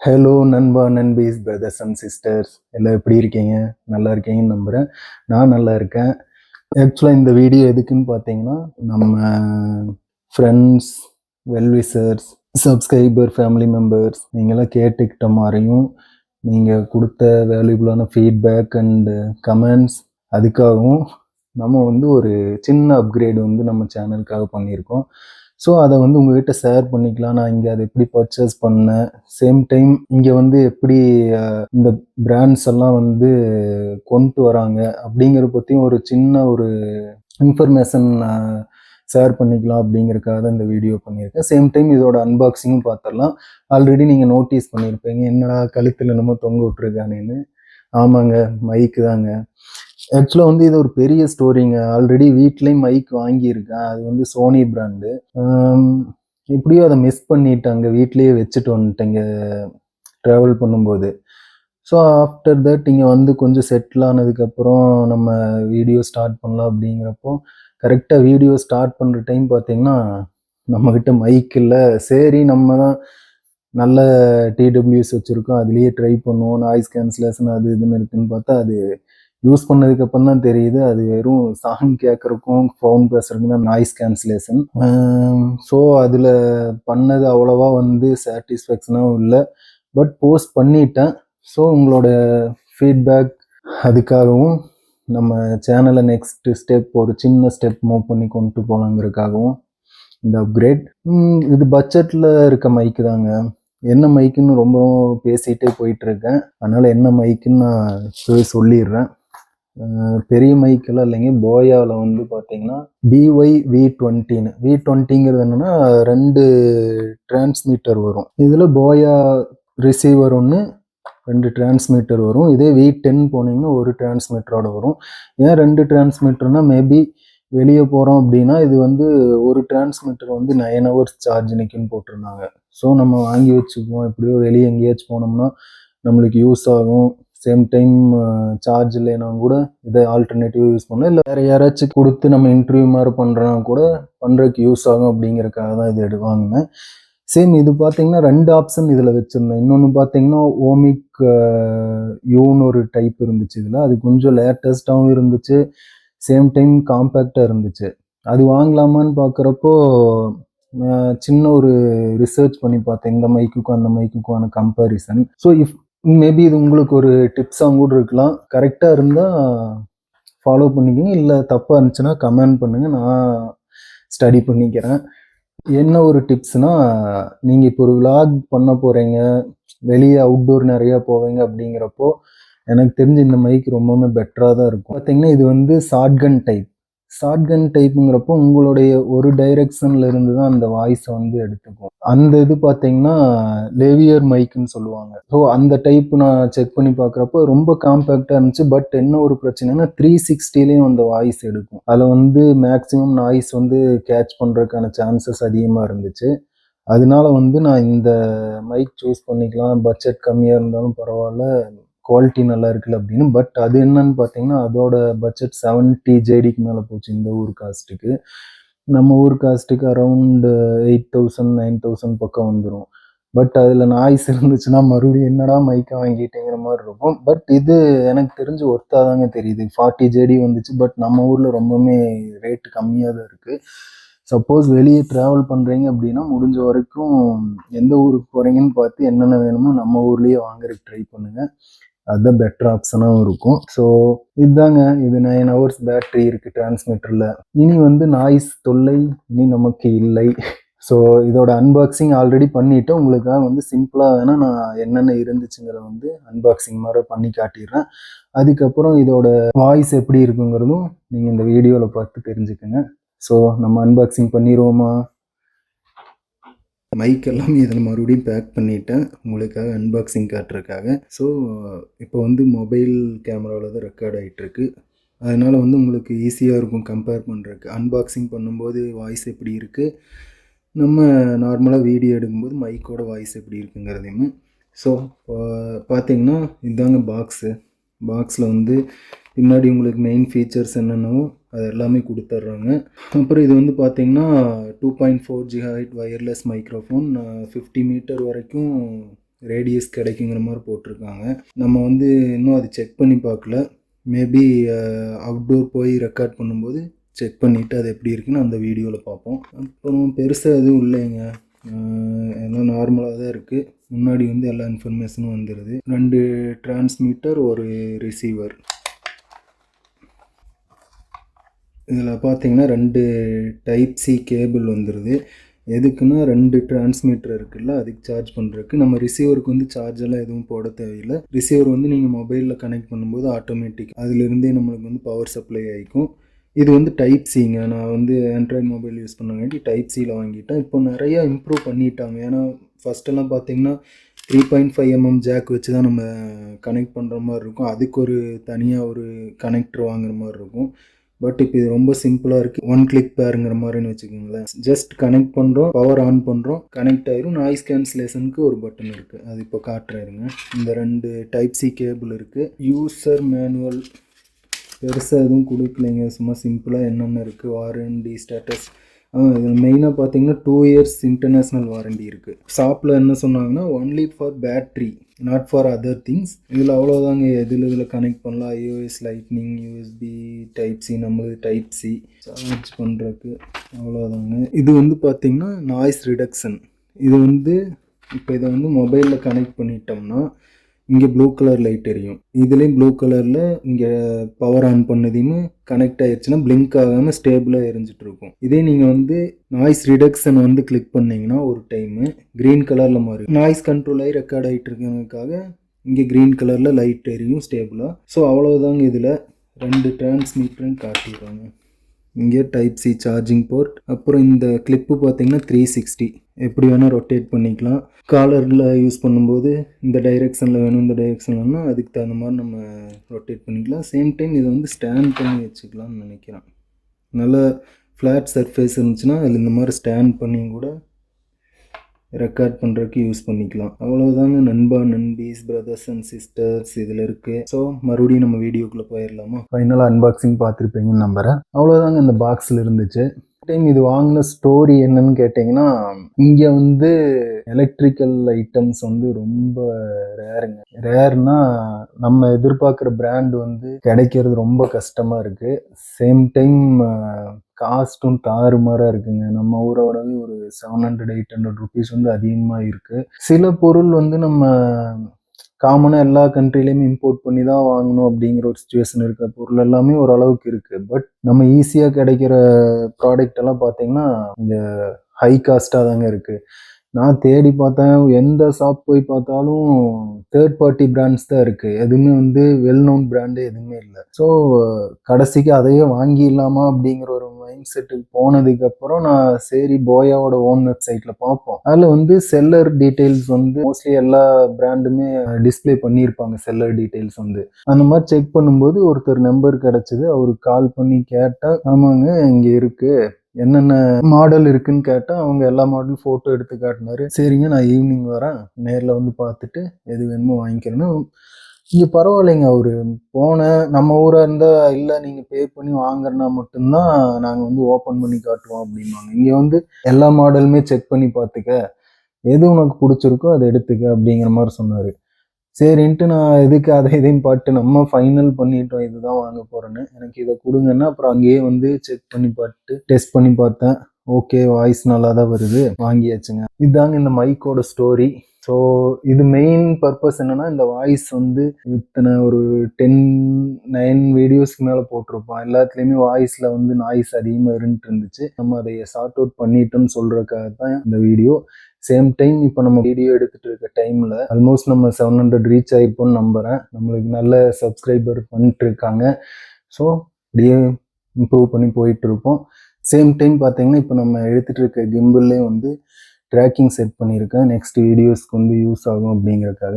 Hello நண்பா நண்பீஸ் brothers and sisters எல்லாம் எப்படி இருக்கீங்க? நல்லா இருக்கீங்கன்னு நம்புகிறேன். நான் நல்லா இருக்கேன். ஆக்சுவலாக இந்த வீடியோ எதுக்குன்னு பார்த்தீங்கன்னா, நம்ம friends, well-wishers, subscriber, family members நீங்களாம் கேட்டுக்கிட்ட மாதிரியும் நீங்கள் கொடுத்த வேல்யூபுளான ஃபீட்பேக் அண்டு கமெண்ட்ஸ் அதுக்காகவும் நம்ம வந்து ஒரு சின்ன அப்கிரேடு வந்து நம்ம சேனலுக்காக பண்ணியிருக்கோம். ஸோ அதை வந்து உங்ககிட்ட ஷேர் பண்ணிக்கலாம். நான் இங்கே அதை எப்படி பர்ச்சேஸ் பண்ணேன், சேம் டைம் இங்கே வந்து எப்படி இந்த பிராண்ட்ஸ் எல்லாம் வந்து கொண்டு வராங்க அப்படிங்கிறத பற்றியும் ஒரு சின்ன ஒரு இன்ஃபர்மேஷன் ஷேர் பண்ணிக்கலாம் அப்படிங்கிறதுக்காக தான் இந்த வீடியோ பண்ணியிருக்கேன். சேம் டைம் இதோட அன்பாக்சிங்கும் பார்த்துடலாம். ஆல்ரெடி நீங்கள் நோட்டீஸ் பண்ணியிருப்பீங்க, என்னடா கழுத்தில் என்னமோ தொங்க விட்ருக்கானேன்னு. ஆமாங்க, மைக்கு தாங்க. ஆக்சுவலாக வந்து இது ஒரு பெரிய ஸ்டோரிங்க. ஆல்ரெடி வீட்லேயும் மைக் வாங்கியிருக்கேன். அது வந்து சோனி பிராண்டு. எப்படியோ அதை மிஸ் பண்ணிட்டாங்க, வீட்லேயே வச்சுட்டு வந்துட்டேங்க ட்ராவல் பண்ணும்போது. ஸோ ஆஃப்டர் தட் இங்கே வந்து கொஞ்சம் செட்டில் ஆனதுக்கப்புறம் நம்ம வீடியோ ஸ்டார்ட் பண்ணலாம் அப்படிங்கிறப்போ கரெக்டாக வீடியோ ஸ்டார்ட் பண்ணுற டைம் பார்த்தீங்கன்னா நம்மக்கிட்ட மைக் இல்லை. சரி, நம்ம தான் நல்ல டிடபிள்யூஎஸ் வச்சுருக்கோம், அதுலேயே ட்ரை பண்ணுவோம், நாய்ஸ் கேன்சலேஷன் அது இதுன்னு இருக்குன்னு பார்த்தா அது யூஸ் பண்ணதுக்கப்புறம் தான் தெரியுது அது வெறும் சாங் கேட்குறக்கும் ஃபோன் பேசுறதுக்கு தான் நாய்ஸ் கேன்சலேஷன். ஸோ அதில் பண்ணது அவ்வளோவா வந்து சாட்டிஸ்ஃபேக்ஷனாகவும் இல்லை. பட் போஸ்ட் பண்ணிட்டேன். ஸோ உங்களோட ஃபீட்பேக் அதுக்காகவும் நம்ம சேனலை நெக்ஸ்ட் ஸ்டெப் ஒரு சின்ன ஸ்டெப் மூவ் பண்ணி கொண்டு போகலாங்கிறதுக்காகவும் இந்த அப்கிரேட். இது பட்ஜெட்டில் இருக்க மைக்கு தாங்க. என்ன மைக்குன்னு ரொம்ப பேசிகிட்டே போயிட்டுருக்கேன். அதனால் என்ன மைக்குன்னு நான் சொல்லிடுறேன். பெரிய மைக்கெல்லாம் இல்லைங்க. போயாவில் வந்து பார்த்தீங்கன்னா BY V20ன்னு. V20ங்கிறது என்னென்னா 2 டிரான்ஸ்மீட்டர் வரும். இதில் போயா ரிசீவர் ஒன்று, 2 டிரான்ஸ்மீட்டர் வரும். இதே V10 போனீங்கன்னா ஒரு டிரான்ஸ்மீட்டரோட வரும். ஏன் 2 டிரான்ஸ்மீட்டர்னா மேபி வெளியே போகிறோம் அப்படின்னா இது வந்து ஒரு டிரான்ஸ்மீட்டர் வந்து 9 hours சார்ஜ் நிற்குன்னு போட்டிருந்தாங்க. ஸோ நம்ம வாங்கி வச்சுக்குவோம், எப்படியோ வெளியே எங்கேயாச்சும் போனோம்னா நம்மளுக்கு யூஸ் ஆகும். சேம் டைம் சார்ஜ் இல்லைனா கூட இதை ஆல்டர்னேட்டிவ் யூஸ் பண்ணலாம். இல்லை வேறு யாராச்சும் கொடுத்து நம்ம இன்டர்வியூ மாதிரி பண்ணுறோன்னா கூட பண்ணுறதுக்கு யூஸ் ஆகும் அப்படிங்கிறதுக்காக தான் இது எடுவாங்க. சேம் இது பார்த்தீங்கன்னா 2 ஆப்ஷன் இதில் வச்சுருந்தேன். இன்னொன்று பார்த்தீங்கன்னா ஓமிக் யூன்னு ஒரு டைப் இருந்துச்சு இதில். அது கொஞ்சம் லேட்டஸ்ட்டாகவும் இருந்துச்சு, சேம் டைம் காம்பேக்டாக இருந்துச்சு. அது வாங்கலாமான்னு பார்க்குறப்போ சின்ன ஒரு ரிசர்ச் பண்ணி பார்த்தேன், இந்த மைக்குக்கும் அந்த மைக்குக்கான கம்பேரிசன். ஸோ மேபி இது உங்களுக்கு ஒரு டிப்ஸாக கூட இருக்கலாம். கரெக்டாக இருந்தால் ஃபாலோ பண்ணிக்கோங்க, இல்லை தப்பாக இருந்துச்சுன்னா கமெண்ட் பண்ணுங்கள், நான் ஸ்டடி பண்ணிக்கிறேன். என்ன ஒரு டிப்ஸ்னால், நீங்கள் இப்போ ஒரு விளாக் பண்ண போகிறீங்க, வெளியே அவுட்டோர் நிறையா போவீங்க அப்படிங்கிறப்போ எனக்கு தெரிஞ்சு இந்த மைக் ரொம்பவுமே பெட்டராக தான் இருக்கும். பார்த்தீங்கன்னா இது வந்து ஷார்ட்கன் டைப். ஷார்ட்கன் டைப்புங்கிறப்போ உங்களுடைய ஒரு டைரெக்ஷனில் இருந்து தான் அந்த வாய்ஸை வந்து எடுத்துக்கும். அந்த இது பார்த்தீங்கன்னா லேவியர் மைக்குன்னு சொல்லுவாங்க. ஸோ அந்த டைப் நான் செக் பண்ணி பார்க்குறப்போ ரொம்ப காம்பேக்டாக இருந்துச்சு. பட் என்ன ஒரு பிரச்சனைனா 360லேயும் அந்த வாய்ஸ் எடுக்கும். அதில் வந்து மேக்ஸிமம் நாய்ஸ் வந்து கேட்ச் பண்ணுறதுக்கான சான்சஸ் அதிகமாக இருந்துச்சு. அதனால வந்து நான் இந்த மைக் சூஸ் பண்ணிக்கலாம், பட்ஜெட் கம்மியாக இருந்தாலும் பரவாயில்ல, குவாலிட்டி நல்லா இருக்குல்ல அப்படின்னு. பட் அது என்னன்னு பார்த்தீங்கன்னா அதோட பட்ஜெட் 70 JDக்கு மேலே போச்சு இந்த ஊர் காஸ்ட்டுக்கு. நம்ம ஊர் காஸ்ட்டுக்கு அரௌண்ட் 8,000 9,000 பக்கம் வந்துடும். பட் அதில் நாய்ஸ் இருந்துச்சுன்னா மறுபடியும் என்னடா மைக்கை வாங்கிட்டேங்கிற மாதிரி இருக்கும். பட் இது எனக்கு தெரிஞ்சு ஒர்த்தாக தாங்க தெரியுது. 40 JD வந்துச்சு. பட் நம்ம ஊரில் ரொம்பவுமே ரேட்டு கம்மியாக தான் இருக்குது. சப்போஸ் வெளியே ட்ராவல் பண்ணுறீங்க அப்படின்னா முடிஞ்ச வரைக்கும் எந்த ஊருக்கு போகிறீங்கன்னு பார்த்து என்னென்ன வேணுமோ நம்ம ஊர்லேயே வாங்குறதுக்கு ட்ரை பண்ணுங்கள். அதுதான் பெட்டர் ஆப்ஷனாகவும் இருக்கும். ஸோ இதுதாங்க, இது 9 hours பேட்ரி இருக்குது டிரான்ஸ்மிட்டரில். இனி வந்து நாய்ஸ் தொல்லை இனி நமக்கு இல்லை. ஸோ இதோட அன்பாக்சிங் ஆல்ரெடி பண்ணிவிட்டு உங்களுக்காக வந்து சிம்பிளாக வேணால் நான் என்னென்ன இருந்துச்சுங்கிறத வந்து அன்பாக்சிங் மாதிரி பண்ணி காட்டிடுறேன். அதுக்கப்புறம் இதோட வாய்ஸ் எப்படி இருக்குங்கிறதும் நீங்கள் இந்த வீடியோவில் பார்த்து தெரிஞ்சுக்கோங்க. ஸோ நம்ம அன்பாக்சிங் பண்ணிடுவோமா? மைக் எல்லாமே இதில் மறுபடியும் பேக் பண்ணிட்டேன் உங்களுக்காக அன்பாக்சிங் காட்டுறதுக்காக. ஸோ இப்போ வந்து மொபைல் கேமராவில் தான் ரெக்கார்ட் ஆகிட்டுருக்கு. அதனால் வந்து உங்களுக்கு ஈஸியாக இருக்கும் கம்பேர் பண்ணுறதுக்கு. அன்பாக்சிங் பண்ணும்போது வாய்ஸ் எப்படி இருக்குது, நம்ம நார்மலாக வீடியோ எடுக்கும்போது மைக்கோட வாய்ஸ் எப்படி இருக்குங்கிறதையுமே. ஸோ பார்த்தீங்கன்னா இதுதாங்க பாக்ஸில் வந்து பின்னாடி உங்களுக்கு மெயின் ஃபீச்சர்ஸ் என்னென்னவோ அது எல்லாமே கொடுத்துட்றாங்க. அப்புறம் இது வந்து பார்த்திங்கன்னா 2.4 GHz வயர்லெஸ் மைக்ரோஃபோன், 50 மீட்டர் வரைக்கும் ரேடியஸ் கிடைக்குங்கிற மாதிரி போட்டிருக்காங்க. நம்ம வந்து இன்னும் அது செக் பண்ணி பார்க்கல. மேபி அவுட்டோர் போய் ரெக்கார்ட் பண்ணும்போது செக் பண்ணிவிட்டு அது எப்படி இருக்குன்னு அந்த வீடியோவில் பார்ப்போம். அப்புறம் பெருசாக எதுவும் இல்லைங்க, எல்லாம் நார்மலாக தான் இருக்குது. முன்னாடி வந்து எல்லா இன்ஃபர்மேஷனும் வந்துடுது. 2 டிரான்ஸ்மிட்டர், ஒரு ரிசீவர். இதில் பார்த்தீங்கன்னா 2 டைப் சி கேபிள் வந்துடுது. எதுக்குன்னா 2 டிரான்ஸ்மிட்டர் இருக்குல்ல, அதுக்கு சார்ஜ் பண்ணுறதுக்கு. நம்ம ரிசீவருக்கு வந்து சார்ஜ் எல்லாம் எதுவும் போட தேவையில்லை. ரிசீவர் வந்து நீங்கள் மொபைலில் கனெக்ட் பண்ணும்போது ஆட்டோமேட்டிக் அதுலேருந்தே நம்மளுக்கு வந்து பவர் சப்ளை ஆகிக்கும். இது வந்து டைப் சிங்க. நான் வந்து ஆண்ட்ராய்டு மொபைல் யூஸ் பண்ணங்காட்டி டைப் சியில் வாங்கிட்டேன். இப்போ நிறையா இம்ப்ரூவ் பண்ணிட்டாங்க. ஏன்னா ஃபஸ்ட்டெல்லாம் பார்த்தீங்கன்னா 3.5mm ஜாக் வச்சு தான் நம்ம கனெக்ட் பண்ணுற மாதிரி இருக்கும். அதுக்கு ஒரு தனியாக ஒரு கனெக்டர் வாங்குற மாதிரி இருக்கும். பட் இப்போ இது ரொம்ப சிம்பிளாக இருக்குது. 1 கிளிக் பேருங்கிற மாதிரின்னு வச்சுக்கோங்களேன். ஜஸ்ட் கனெக்ட் பண்ணுறோம், பவர் ஆன் பண்ணுறோம், கனெக்ட் ஆயிரும். நாய்ஸ் கேன்சலேஷனுக்கு ஒரு பட்டன் இருக்குது, அது இப்போ காட்டுறாருங்க. இந்த 2 டைப் சி கேபிள் இருக்குது. யூசர் மேனுவல் பெருசாக எதுவும் கொடுக்கலைங்க, சும்மா சிம்பிளாக என்னென்ன இருக்குது, வாரண்டி ஸ்டேட்டஸ். இதில் மெயினாக பார்த்தீங்கன்னா 2 years இன்டர்நேஷ்னல் வாரண்டி இருக்குது. ஷாப்பில் என்ன சொன்னாங்கன்னா only for battery, not for other things. இதில் அவ்வளோதாங்க. இதில் கனெக்ட் பண்ணலாம். iOS lightning, USB type C, நம்மளுக்கு டைப் சி சார்ஜ் பண்ணுறதுக்கு, அவ்வளோதாங்க. இது வந்து பார்த்திங்கன்னா நாய்ஸ் ரிடக்ஷன். இது வந்து இப்போ இதை வந்து மொபைலில் கனெக்ட் பண்ணிட்டோம்னா இங்கே ப்ளூ கலர் லைட் எரியும். இதுலேயும் ப்ளூ கலரில் இங்கே பவர் ஆன் பண்ணதையுமே கனெக்ட் ஆயிடுச்சுன்னா பிளிங்க் ஆகாமல் ஸ்டேபிளாக எரிஞ்சிட்ருக்கும். இதே நீங்கள் வந்து நாய்ஸ் ரிடக்ஷன் வந்து கிளிக் பண்ணிங்கன்னா ஒரு டைமு க்ரீன் கலரில் மாறும். நாய்ஸ் கண்ட்ரோல் ஆகி ரெக்கார்ட் ஆகிட்டு இருக்கிறதுக்காக இங்கே க்ரீன் கலரில் லைட் எரியும் ஸ்டேபிளாக. ஸோ அவ்வளோதாங்க. இதில் 2 டிரான்ஸ்மிட்டர்னு காட்டிடுறாங்க. இங்கே டைப் சி சார்ஜிங் போர்ட். அப்புறம் இந்த கிளிப்பு பார்த்தீங்கன்னா 360 எப்படி வேணால் ரொட்டேட் பண்ணிக்கலாம். காலரில் யூஸ் பண்ணும்போது இந்த டைரெக்ஷனில் வேணும், இந்த டைரெக்ஷன்லன்னா அதுக்கு தகுந்த மாதிரி நம்ம ரொட்டேட் பண்ணிக்கலாம். சேம் டைம் இதை வந்து ஸ்டாண்ட் பண்ணி வச்சுக்கலாம்னு நினைக்கிறேன். நல்ல ஃப்ளாட் சர்ஃபேஸ் இருந்துச்சுன்னா அதில் இந்த மாதிரி ஸ்டாண்ட் பண்ணி கூட ரெக்கார்ட் பண்ணுறதுக்கு யூஸ் பண்ணிக்கலாம். அவ்வளோதாங்க நண்பா, நண்பீஸ், பிரதர்ஸ் அண்ட் சிஸ்டர்ஸ் இதில் இருக்குது. ஸோ மறுபடியும் நம்ம வீடியோக்குள்ளே போயிடலாமா? ஃபைனலாக அன்பாக்சிங் பார்த்துருப்பீங்கன்னு நம்புகிறேன். அவ்வளோதாங்க இந்த பாக்ஸில் இருந்துச்சு. டைம் இது வாங்கின ஸ்டோரி என்னன்னு கேட்டிங்கன்னா, இங்கே வந்து எலக்ட்ரிக்கல் ஐட்டம்ஸ் வந்து ரொம்ப ரேருங்க. ரேர்னா நம்ம எதிர்பார்க்குற பிராண்ட் வந்து கிடைக்கிறது ரொம்ப கஷ்டமாக இருக்குது. சேம் டைம் காஸ்ட்டும் தாறுமாறாக இருக்குங்க. நம்ம ஊரோடவே ஒரு 700-800 ருபீஸ் வந்து அதிகமாக இருக்குது. சில பொருள் வந்து நம்ம காமனாக எல்லா கண்ட்ரிலையுமே இம்போர்ட் பண்ணி தான் வாங்கணும் அப்படிங்கிற ஒரு சுச்சுவேஷன் இருக்க பொருள் எல்லாமே ஓரளவுக்கு இருக்குது. பட் நம்ம ஈஸியாக கிடைக்கிற ப்ராடக்ட் எல்லாம் பார்த்தீங்கன்னா இங்கே ஹை காஸ்ட்டாக தாங்க இருக்குது. நான் தேடி பார்த்தேன், எந்த ஷாப் போய் பார்த்தாலும் தேர்ட் பார்ட்டி பிராண்ட்ஸ் தான் இருக்குது. எதுவுமே வந்து வெல் நோன் பிராண்டு எதுவுமே இல்லை. ஸோ கடைசிக்கு அதையே வாங்கிடலாமா அப்படிங்கிற ஒரு மைண்ட் செட்டுக்கு போனதுக்கப்புறம் நான் சரி போயாவோட ஓன் வெப்சைட்டில் பார்ப்போம். அதில் வந்து செல்லர் டீட்டெயில்ஸ் வந்து மோஸ்ட்லி எல்லா பிராண்டுமே டிஸ்பிளே பண்ணியிருப்பாங்க. செல்லர் டீட்டெயில்ஸ் வந்து அந்த மாதிரி செக் பண்ணும்போது ஒருத்தர் நம்பர் கிடச்சிது. அவருக்கு கால் பண்ணி கேட்டால், ஆமாங்க இங்கே இருக்குது, என்னென்ன மாடல் இருக்குன்னு கேட்டால் அவங்க எல்லா மாடலும் ஃபோட்டோ எடுத்து காட்டினாரு. சரிங்க நான் ஈவினிங் வரேன், நேரில் வந்து பார்த்துட்டு எது வேணுமோ வாங்கிக்கிறேன்னு. இங்கே பரவாயில்லைங்க, அவர் போனேன். நம்ம ஊராக இருந்தால் இல்லை நீங்கள் பே பண்ணி வாங்குறனா மட்டும்தான் நாங்கள் வந்து ஓப்பன் பண்ணி காட்டுவோம் அப்படின்வாங்க. இங்கே வந்து எல்லா மாடலுமே செக் பண்ணி பார்த்துக்க, எது உனக்கு பிடிச்சிருக்கோ அதை எடுத்துக்க அப்படிங்கிற மாதிரி சொன்னார். சரின்ட்டு நான் எதுக்கு அதை இதையும் பார்த்து நம்ம ஃபைனல் பண்ணிட்டோம், இதுதான் வாங்க போகிறேன்னு. எனக்கு இதை கொடுங்கன்னா அப்புறம் அங்கேயே வந்து செக் பண்ணி பார்த்துட்டு டெஸ்ட் பண்ணி பார்த்தேன். ஓகே, வாய்ஸ் நல்லா தான் வருது, வாங்கியாச்சுங்க. இதுதாங்க இந்த மைக்கோட ஸ்டோரி. ஸோ இது மெயின் பர்பஸ் என்னன்னா, இந்த வாய்ஸ் வந்து இத்தனை ஒரு 9 வீடியோஸ்க்கு மேலே போட்டிருப்போம். எல்லாத்துலேயுமே வாய்ஸில் வந்து நாய்ஸ் அதிகமாக இருந்துச்சு. நம்ம அதை சார்ட் அவுட் பண்ணிட்டோம்னு சொல்கிறதுக்காக தான் இந்த வீடியோ. சேம் டைம் இப்போ நம்ம வீடியோ எடுத்துகிட்டு இருக்க டைமில் ஆல்மோஸ்ட் நம்ம 700 ரீச் ஆகிப்போன்னு நம்புகிறேன். நம்மளுக்கு நல்ல சப்ஸ்கிரைபர் பண்ணிட்டு இருக்காங்க. ஸோ இப்படியே இம்ப்ரூவ் பண்ணி போயிட்டுருப்போம். சேம் டைம் பார்த்தீங்கன்னா இப்போ நம்ம எடுத்துகிட்டு இருக்க கிம்பிள்லேயே வந்து ட்ராக்கிங் செட் பண்ணியிருக்கேன். நெக்ஸ்ட் வீடியோஸ்க்கு வந்து யூஸ் ஆகும் அப்படிங்கிறதுக்காக.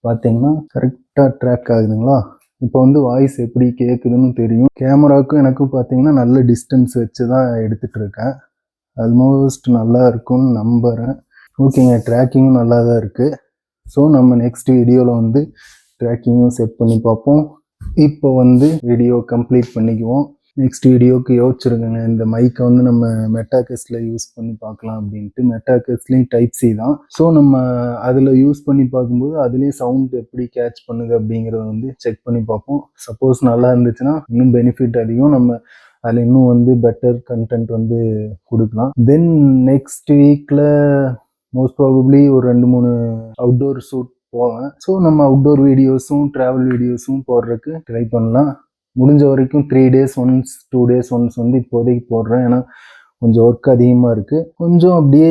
பார்த்தீங்கன்னா கரெக்டாக ட்ராக் ஆகுதுங்களா? இப்போ வந்து வாய்ஸ் எப்படி கேட்குதுன்னு தெரியும். கேமராவுக்கும் எனக்கும் பார்த்தீங்கன்னா நல்ல டிஸ்டன்ஸ் வச்சு தான் எடுத்துகிட்டு இருக்கேன். ஆல்மோஸ்ட் நல்லா இருக்கும்னு நம்புகிறேன். ஓகேங்க, ட்ராக்கிங்கும் நல்லா தான் இருக்குது. ஸோ நம்ம நெக்ஸ்ட் வீடியோவில் வந்து ட்ராக்கிங்கும் செட் பண்ணி பார்ப்போம். இப்போ வந்து வீடியோ கம்ப்ளீட் பண்ணிக்குவோம். நெக்ஸ்ட் வீடியோக்கு யோசிச்சிருக்கேங்க. இந்த மைக்கை வந்து நம்ம மெட்டாகெஸ்டில் யூஸ் பண்ணி பார்க்கலாம் அப்படின்ட்டு. மெட்டாகெஸ்ட்லேயும் டைப் சி தான். ஸோ நம்ம அதில் யூஸ் பண்ணி பார்க்கும்போது அதுலேயும் சவுண்ட் எப்படி கேட்ச் பண்ணுது அப்படிங்கிறத வந்து செக் பண்ணி பார்ப்போம். சப்போஸ் நல்லா இருந்துச்சுன்னா இன்னும் பெனிஃபிட் அதிகம். நம்ம அதில் இன்னும் வந்து பெட்டர் கண்டென்ட் வந்து கொடுக்கலாம். தென் நெக்ஸ்ட் வீக்கில் மோஸ்ட் ப்ராபப்ளி ஒரு 2-3 அவுட்டோர் ஷூட் போவேன். ஸோ நம்ம அவுட்டோர் வீடியோஸும் ட்ராவல் வீடியோஸும் போடுறதுக்கு ட்ரை பண்ணலாம். முடிஞ்ச வரைக்கும் 3 days ஒன்ஸ் 2 days ஒன்ஸ் வந்து இப்போதைக்கு போடுறேன். ஏன்னா கொஞ்சம் ஒர்க் அதிகமாக இருக்குது. கொஞ்சம் அப்படியே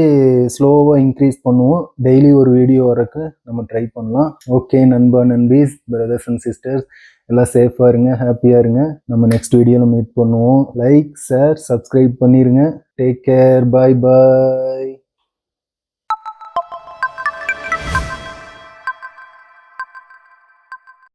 ஸ்லோவாக இன்க்ரீஸ் பண்ணுவோம். டெய்லி ஒரு வீடியோ வரக்கு நம்ம ட்ரை பண்ணலாம். ஓகே நண்பா நண்பீஸ், பிரதர்ஸ் அண்ட் சிஸ்டர்ஸ், எல்லாம் சேஃபாக இருங்க, ஹாப்பியாக இருங்க. நம்ம நெக்ஸ்ட் வீடியோவில் மீட் பண்ணுவோம். லைக், ஷேர், சப்ஸ்கிரைப் பண்ணிடுங்க. டேக் கேர், பாய் பாய்.